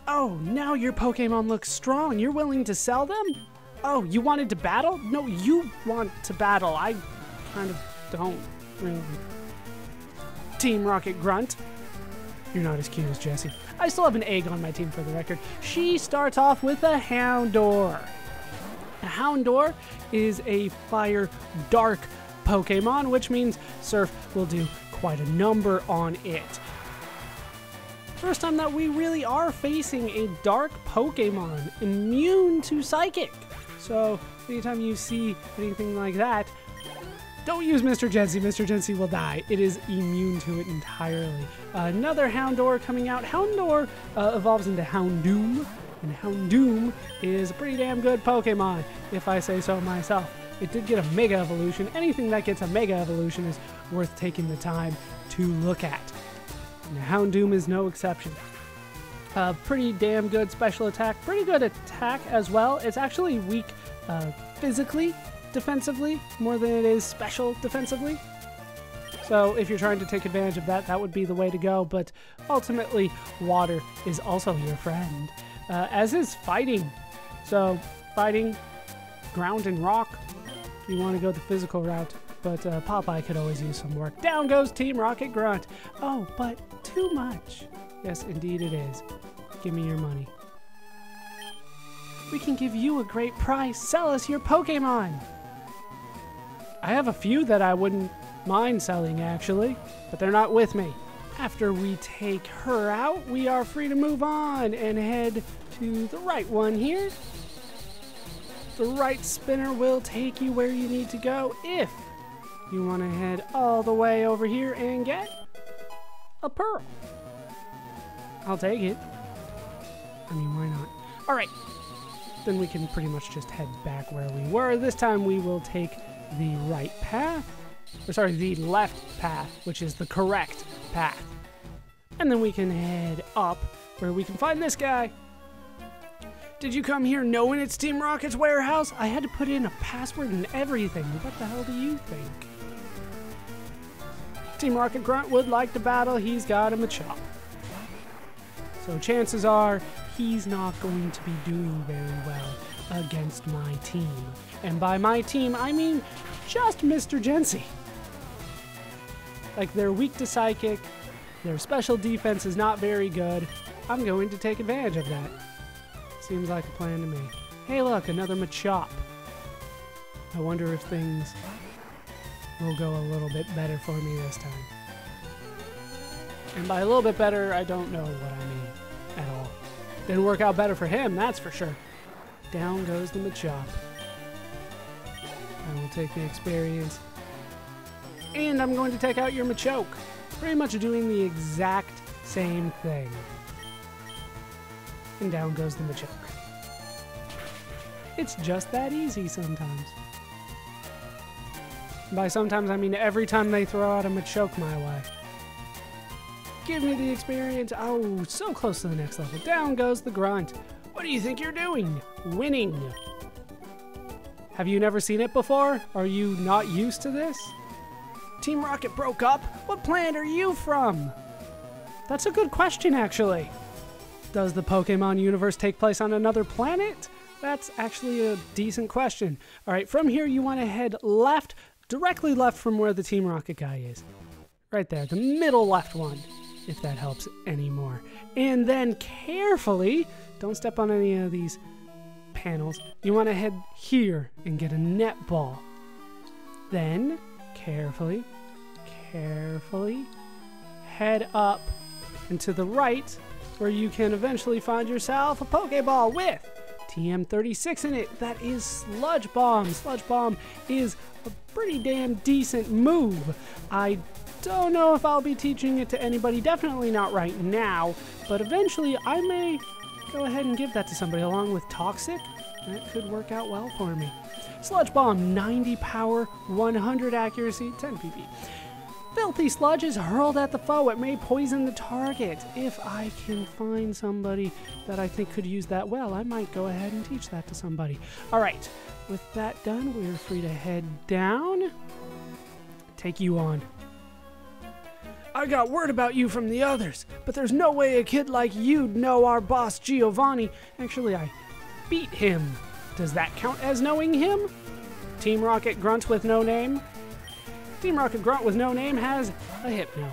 Oh, now your Pokemon looks strong. You're willing to sell them? Oh, you wanted to battle? No, you want to battle. I kind of don't really. Team Rocket Grunt. You're not as cute as Jessie. I still have an egg on my team for the record. She starts off with a Houndour. A Houndour is a fire dark Pokemon, which means Surf will do quite a number on it. First time that we really are facing a dark Pokemon immune to Psychic. So anytime you see anything like that, don't use Mr. Jency. Mr. Jency will die. It is immune to it entirely. Another Houndour coming out. Houndour evolves into Houndoom, and Houndoom is a pretty damn good Pokemon, if I say so myself. It did get a Mega Evolution. Anything that gets a Mega Evolution is worth taking the time to look at. And Houndoom is no exception. Pretty damn good special attack. Pretty good attack as well. It's actually weak physically, defensively, more than it is special defensively. So if you're trying to take advantage of that, that would be the way to go. But ultimately, water is also your friend, as is fighting. So fighting, ground and rock, if you want to go the physical route. But Popeye could always use some work. Down goes Team Rocket Grunt. Oh, but too much. Yes, indeed it is. Give me your money. We can give you a great price. Sell us your Pokemon. I have a few that I wouldn't mind selling, actually, but they're not with me. After we take her out, we are free to move on and head to the right one here. The right spinner will take you where you need to go if you want to head all the way over here and get a pearl. I'll take it. I mean, why not? All right. Then we can pretty much just head back where we were. This time we will take the right path. Or sorry, the left path, which is the correct path. And then we can head up where we can find this guy. Did you come here knowing it's Team Rocket's warehouse? I had to put in a password and everything. What the hell do you think? Team Rocket Grunt would like to battle. He's got him a chop. So chances are he's not going to be doing very well against my team. And by my team, I mean just Mr. Jency. Like, they're weak to Psychic. Their special defense is not very good. I'm going to take advantage of that. Seems like a plan to me. Hey look, another Machop. I wonder if things will go a little bit better for me this time. And by a little bit better, I don't know what I mean at all. Didn't work out better for him, that's for sure. Down goes the Machop. I will take the experience. And I'm going to take out your Machoke. Pretty much doing the exact same thing. And down goes the Machoke. It's just that easy sometimes. By sometimes, I mean every time they throw out a Machoke my way. Give me the experience. Oh, so close to the next level. Down goes the Grunt. What do you think you're doing? Winning. Have you never seen it before? Are you not used to this? Team Rocket broke up? What planet are you from? That's a good question, actually. Does the Pokemon universe take place on another planet? That's actually a decent question. All right, from here you want to head left, directly left from where the Team Rocket guy is. Right there, the middle left one, if that helps anymore. And then carefully, don't step on any of these panels. You want to head here and get a netball. Then, carefully, head up and to the right, where you can eventually find yourself a Pokeball with TM36 in it. That is Sludge Bomb. Sludge Bomb is a pretty damn decent move. I don't know if I'll be teaching it to anybody, definitely not right now, but eventually I may go ahead and give that to somebody along with Toxic. That could work out well for me. Sludge Bomb, 90 power, 100 accuracy, 10 PP. Filthy Sludge is hurled at the foe. It may poison the target. If I can find somebody that I think could use that well, I might go ahead and teach that to somebody. All right, with that done, we're free to head down. Take you on. I got word about you from the others, but there's no way a kid like you'd know our boss Giovanni. Actually, I beat him. Does that count as knowing him? Team Rocket Grunt with no name? Team Rocket Grunt with no name has a Hypno.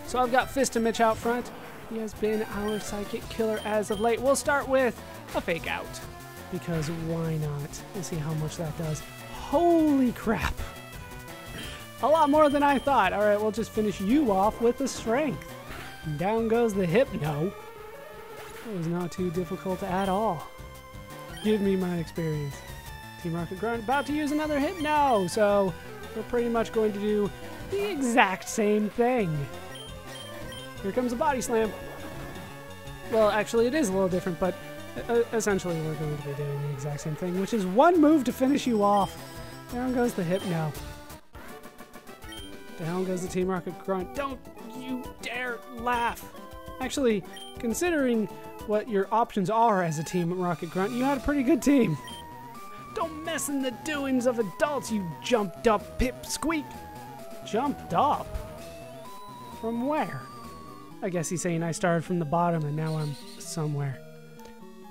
So I've got Fistamich out front. He has been our psychic killer as of late. We'll start with a fake out, because why not? We'll see how much that does. Holy crap. A lot more than I thought. All right, we'll just finish you off with the strength. And down goes the Hypno. That was not too difficult at all. Give me my experience. Team Rocket Grunt about to use another Hypno, so we're pretty much going to do the exact same thing. Here comes a Body Slam. Well, actually, it is a little different, but essentially we're going to be doing the exact same thing, which is one move to finish you off. Down goes the Hypno. Down goes the Team Rocket Grunt. Don't you dare laugh. Actually, considering what your options are as a Team Rocket Grunt, you had a pretty good team. Don't mess in the doings of adults, you jumped up pipsqueak. Jumped up? From where? I guess he's saying I started from the bottom and now I'm somewhere.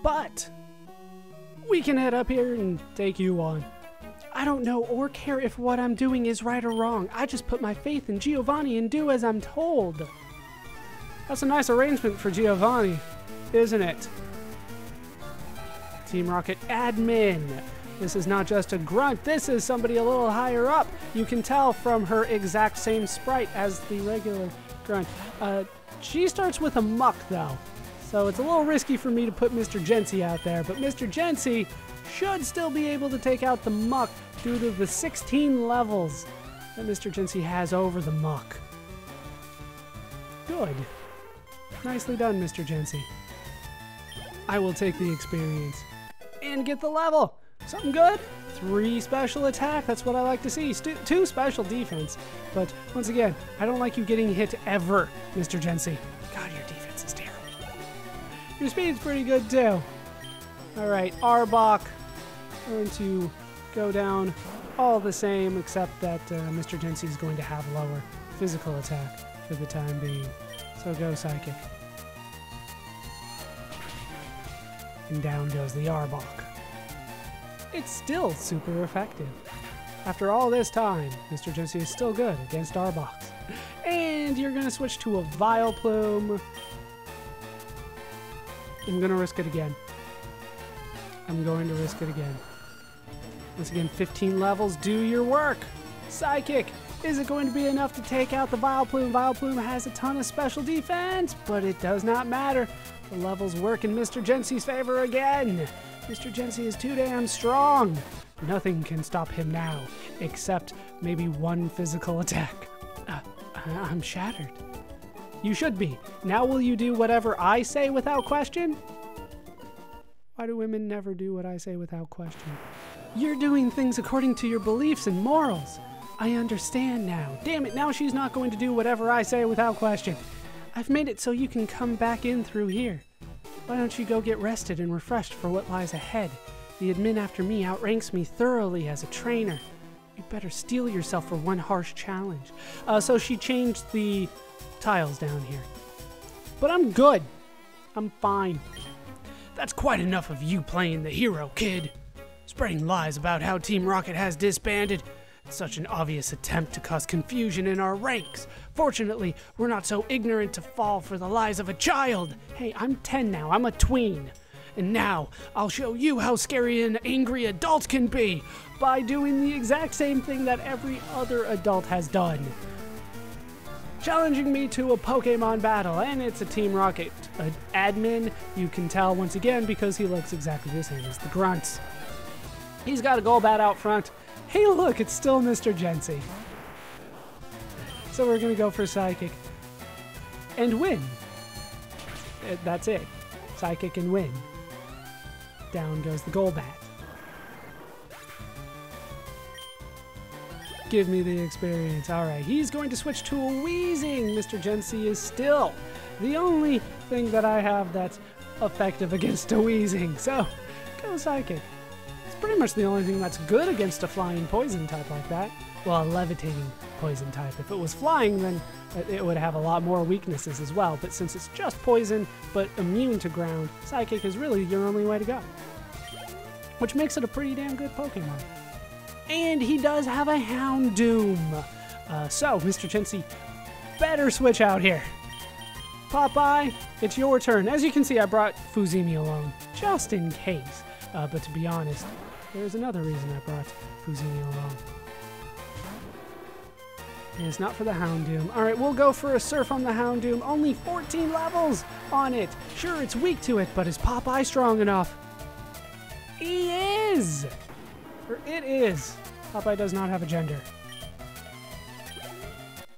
But we can head up here and take you on. I don't know or care if what I'm doing is right or wrong. I just put my faith in Giovanni and do as I'm told. That's a nice arrangement for Giovanni, isn't it? Team Rocket Admin. This is not just a grunt, this is somebody a little higher up. You can tell from her exact same sprite as the regular grunt. She starts with a muck though, so it's a little risky for me to put Mr. Gency out there, but Mr. Gency should still be able to take out the muck due to the 16 levels that Mr. Gency has over the muck. Good. Nicely done, Mr. Gency. I will take the experience and get the level. Something good? 3 special attack, that's what I like to see. 2 special defense. But once again, I don't like you getting hit ever, Mr. Gency. God, your defense is terrible. Your speed's pretty good too. Alright, Arbok. Going to go down all the same, except that Mr. Gency is going to have lower physical attack for the time being. So go Psychic. And down goes the Arbok. It's still super effective. After all this time, Mr. Gency is still good against Arboks. And you're going to switch to a Vileplume. I'm going to risk it again. I'm going to risk it again. Once again, 15 levels, do your work. Psychic, is it going to be enough to take out the Vileplume? Vileplume has a ton of special defense, but it does not matter. The levels work in Mr. Gency's favor again. Mr. Gency is too damn strong. Nothing can stop him now, except maybe one physical attack. I'm shattered. You should be. Now will you do whatever I say without question? Why do women never do what I say without question? You're doing things according to your beliefs and morals. I understand now. Damn it, now she's not going to do whatever I say without question. I've made it so you can come back in through here. Why don't you go get rested and refreshed for what lies ahead? The admin after me outranks me thoroughly as a trainer. You better steel yourself for one harsh challenge. So she changed the tiles down here. But I'm good. I'm fine. That's quite enough of you playing the hero, kid. Spreading lies about how Team Rocket has disbanded. It's such an obvious attempt to cause confusion in our ranks. Fortunately, we're not so ignorant to fall for the lies of a child. Hey, I'm 10 now. I'm a tween. And now, I'll show you how scary an angry adult can be by doing the exact same thing that every other adult has done. Challenging me to a Pokemon battle, and it's a Team Rocket admin. You can tell once again because he looks exactly the same as the grunts. He's got a Golbat out front. Hey look, it's still Mr. Gency. So we're gonna go for Psychic and win. That's it. Psychic and win. Down goes the Golbat. Give me the experience. Alright, he's going to switch to a Weezing. Mr. Gency is still the only thing that I have that's effective against a Weezing. So, go Psychic. It's pretty much the only thing that's good against a flying poison type like that. Well, a levitating poison type. If it was flying, then it would have a lot more weaknesses as well. But since it's just poison, but immune to ground, Psychic is really your only way to go. Which makes it a pretty damn good Pokemon. And he does have a Houndoom. So, Mr. Chintzy, better switch out here. Popeye, it's your turn. As you can see, I brought Fuzimi along, just in case. But to be honest, there's another reason I brought Fuzimi along. And it's not for the Houndoom. Alright, we'll go for a Surf on the Houndoom. Only 14 levels on it. Sure, it's weak to it, but is Popeye strong enough? He is! Or it is. Popeye does not have a gender.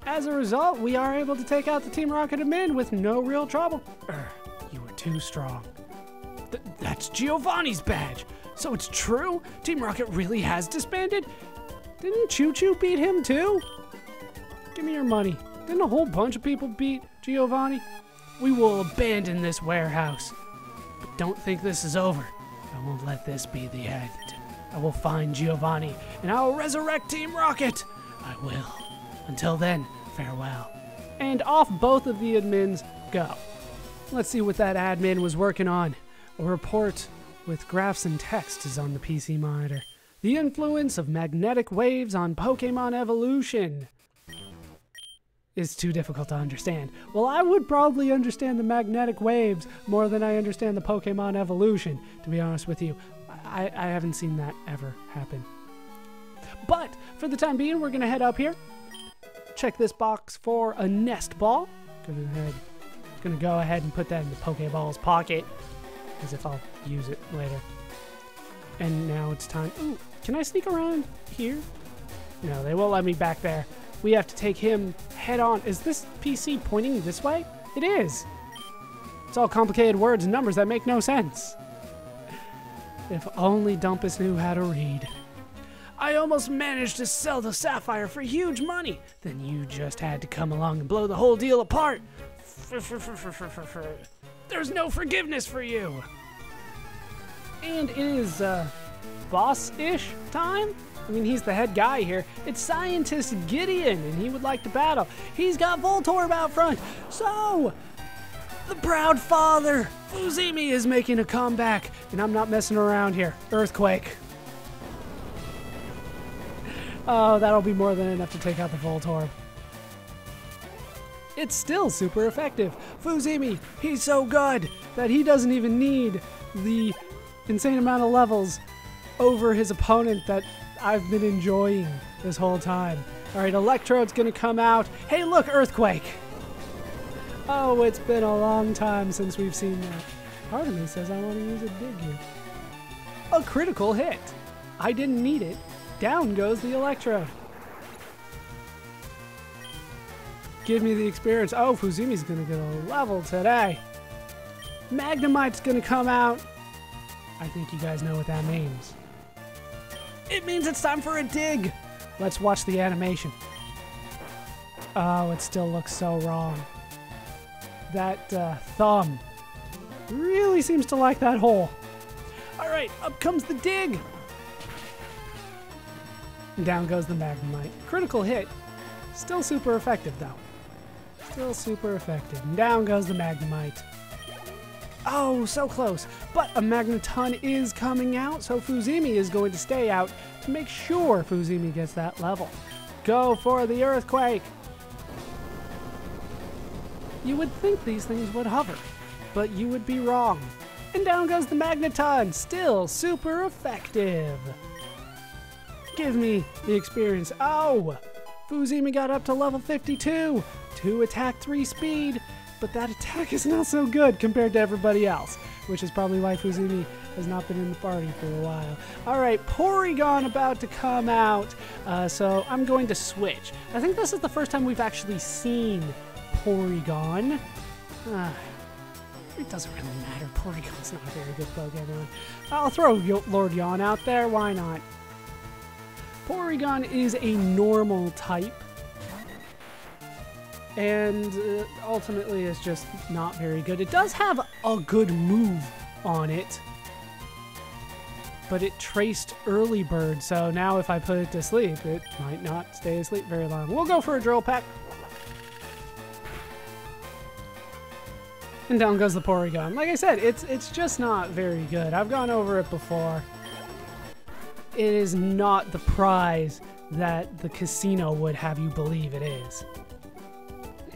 As a result, we are able to take out the Team Rocket admin with no real trouble. You were too strong. That's Giovanni's badge. So it's true? Team Rocket really has disbanded? Didn't Choo Choo beat him too? Give me your money. Didn't a whole bunch of people beat Giovanni? We will abandon this warehouse. But don't think this is over. I won't let this be the end. I will find Giovanni, and I will resurrect Team Rocket. I will. Until then, farewell. And off both of the admins go. Let's see what that admin was working on. A report with graphs and text is on the PC monitor. The influence of magnetic waves on Pokemon evolution is too difficult to understand. Well, I would probably understand the magnetic waves more than I understand the Pokemon evolution, to be honest with you. I haven't seen that ever happen. But for the time being, we're gonna head up here. Check this box for a nest ball. Gonna go ahead and put that in the Pokeball's pocket, as if I'll use it later. And now it's time. Ooh, can I sneak around here? No, they won't let me back there. We have to take him head on. Is this PC pointing this way? It is. It's all complicated words and numbers that make no sense. If only Dumpus knew how to read. I almost managed to sell the sapphire for huge money. Then you just had to come along and blow the whole deal apart. There's no forgiveness for you. And it is boss-ish time? I mean, he's the head guy here. It's Scientist Gideon, and he would like to battle. He's got Voltorb out front. So, the proud father, Fuzimi, is making a comeback, and I'm not messing around here. Earthquake. Oh, that'll be more than enough to take out the Voltorb. It's still super effective. Fuzimi, he's so good that he doesn't even need the insane amount of levels over his opponent that I've been enjoying this whole time. Alright, Electrode's gonna come out. Hey, look, Earthquake! Oh, it's been a long time since we've seen that. Part of me says I want to use a dig here. A critical hit. I didn't need it. Down goes the Electrode. Give me the experience. Oh, Fuzimi's gonna get a level today. Magnemite's gonna come out. I think you guys know what that means. It means it's time for a dig. Let's watch the animation. Oh, it still looks so wrong. That thumb really seems to like that hole. All right, up comes the dig. And down goes the Magnemite. Critical hit. Still super effective, though. Still super effective. And down goes the Magnemite. Oh, so close. But a Magneton is coming out, so Fuzimi is going to stay out to make sure Fuzimi gets that level. Go for the Earthquake. You would think these things would hover, but you would be wrong. And down goes the Magneton, still super effective. Give me the experience. Oh, Fuzimi got up to level 52. 2 attack, 3 speed. But that attack is not so good compared to everybody else, which is probably why Fuzimi has not been in the party for a while. All right, Porygon about to come out, so I'm going to switch. I think this is the first time we've actually seen Porygon. It doesn't really matter. Porygon's not a very good Pokemon. I'll throw Lord Yawn out there. Why not? Porygon is a normal type. And ultimately is just not very good. It does have a good move on it. but it traced early bird, so now if I put it to sleep, it might not stay asleep very long. We'll go for a drill peck. And down goes the Porygon. Like I said, it's just not very good. I've gone over it before. It is not the prize that the casino would have you believe it is.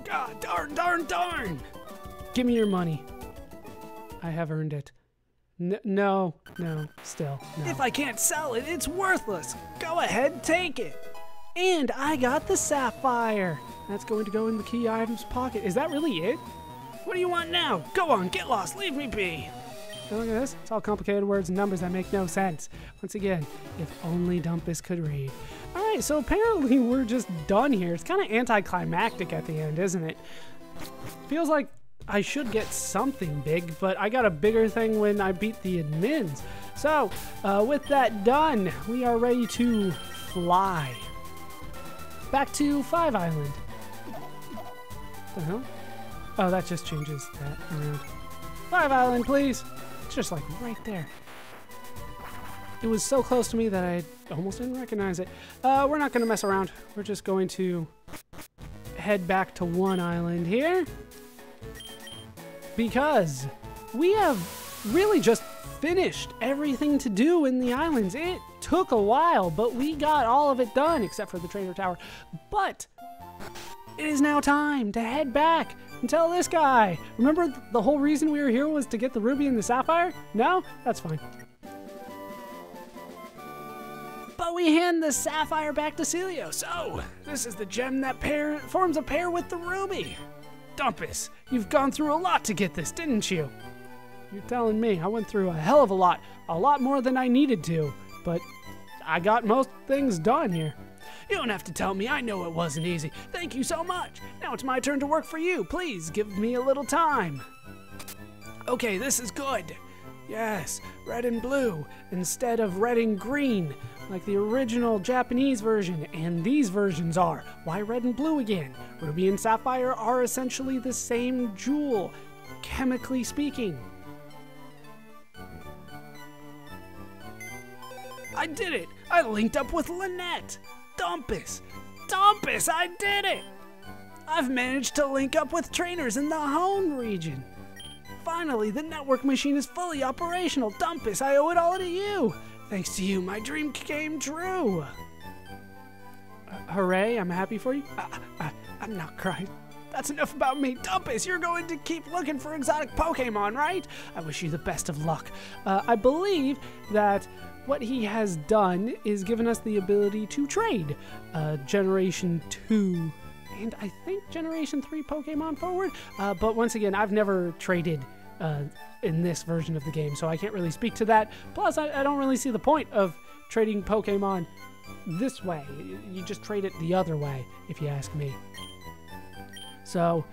God, darn! Give me your money. I have earned it. No, still, no. If I can't sell it, it's worthless. Go ahead, take it. And I got the sapphire. That's going to go in the key items pocket. Is that really it? What do you want now? Go on, get lost, leave me be. Hey, look at this. It's all complicated words and numbers that make no sense. Once again, if only Dumpus could read. All right, so apparently we're just done here. It's kind of anticlimactic at the end, isn't it? Feels like I should get something big, but I got a bigger thing when I beat the admins. So, with that done, we are ready to fly. Back to 5 Island. What the hell? Oh, that just changes that around. 5 Island, please. It's just like right there. It was so close to me that I almost didn't recognize it. We're not going to mess around. We're just going to head back to 1 Island here. Because we have really just finished everything to do in the islands. It took a while, but we got all of it done except for the trainer tower. But it is now time to head back and tell this guy. Remember the whole reason we were here was to get the ruby and the sapphire? No? That's fine. But we hand the sapphire back to Celio. So, this is the gem that forms a pair with the ruby. Dumpus, you've gone through a lot to get this, didn't you? You're telling me. I went through a hell of a lot more than I needed to, but I got most things done here. You don't have to tell me, I know it wasn't easy. Thank you so much. Now it's my turn to work for you. Please give me a little time. Okay, this is good. Yes, red and blue instead of red and green, like the original Japanese version, and these versions are. Why red and blue again? Ruby and sapphire are essentially the same jewel, chemically speaking. I did it! I linked up with Lynette! Dumpus, I did it! I've managed to link up with trainers in the home region. Finally, the network machine is fully operational. Dumpus, I owe it all to you. Thanks to you, my dream came true. Hooray, I'm happy for you. I'm not crying. That's enough about me. Dumpus, you're going to keep looking for exotic Pokemon, right? I wish you the best of luck. I believe that what he has done is given us the ability to trade Generation 2 and I think Generation 3 Pokemon forward. But once again, I've never traded in this version of the game, so I can't really speak to that. Plus, I don't really see the point of trading Pokemon this way. You just trade it the other way, if you ask me. So,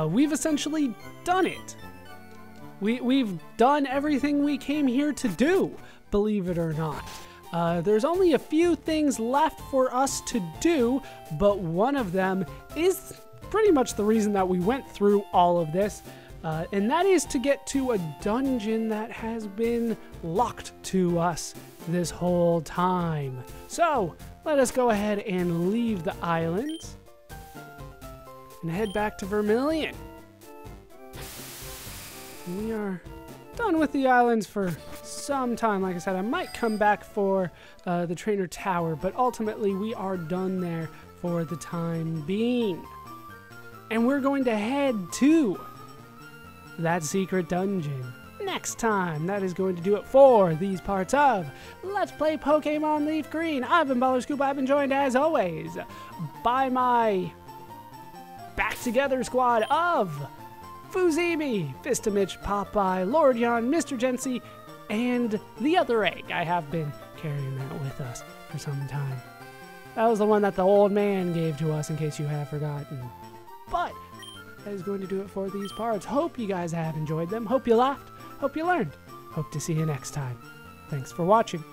we've essentially done it. We've done everything we came here to do, believe it or not. There's only a few things left for us to do, but one of them is pretty much the reason that we went through all of this, and that is to get to a dungeon that has been locked to us this whole time. So, let us go ahead and leave the islands and head back to Vermilion. We are done with the islands for some time. Like I said, I might come back for the trainer tower, but ultimately we are done there for the time being. And we're going to head to that secret dungeon next time. That is going to do it for these parts of Let's Play Pokemon LeafGreen. I've been Baller Scoop. I've been joined, as always, by my back together squad of Fuzimi, Fistamich, Popeye, Lord Yon, Mr. Jency, and the other egg. I have been carrying that with us for some time. That was the one that the old man gave to us, in case you have forgotten. But that is going to do it for these parts. Hope you guys have enjoyed them. Hope you laughed. Hope you learned. Hope to see you next time. Thanks for watching.